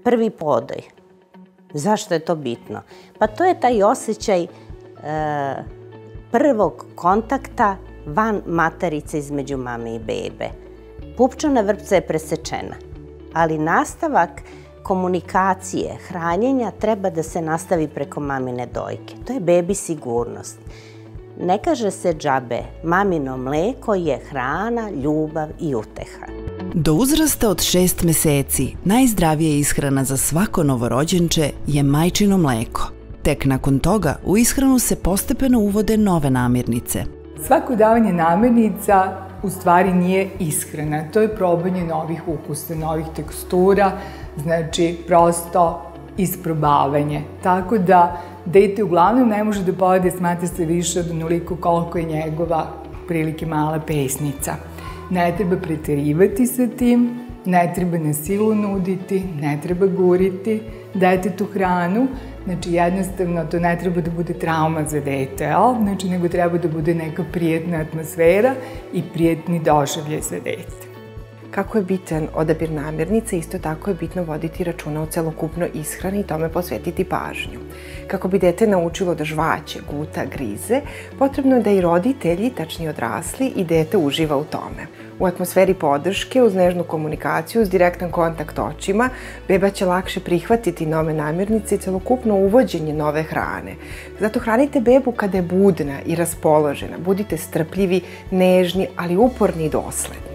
prvi podoj. Zašto je to bitno? Pa to je taj osjećaj prvog kontakta van materice između mame i bebe. Pupčana vrpca je presečena, ali nastavak komunikacije, hranjenja treba da se nastavi preko mamine dojke. To je bebi sigurnost. Ne kaže se džabe, mamino mleko je hrana, ljubav i uteha. Do uzrasta od 6 meseci najzdravija ishrana za svako novorođenče je majčino mleko. Tek nakon toga u ishranu se postepeno uvode nove namirnice. Svako davanje namirnica u stvari nije ishrana, to je probanje novih ukusa, novih tekstura, znači prosto isprobavanje. Tako da dete uglavnom ne može da pojede, smatra se više od onoliko koliko je njegova prilike mala pesnica. Ne treba preterivati sa tim, ne treba na silu nuditi, ne treba guriti detetu hranu. Znači jednostavno to ne treba da bude trauma za dete, znači nego treba da bude neka prijatna atmosfera i prijatni doživljaj za dete. Kako je bitan odabir namirnica, isto tako je bitno voditi računa o celokupnoj ishrani i tome posvetiti pažnju. Kako bi dete naučilo da žvaće, guta, grize, potrebno je da i roditelji, tačnije odrasli, i dete uživa u tome. U atmosferi podrške, uz nežnu komunikaciju, uz direktan kontakt očima, beba će lakše prihvatiti nove namirnice i celokupno uvođenje nove hrane. Zato hranite bebu kada je budna i raspoložena. Budite strpljivi, nežni, ali uporni i dosledni.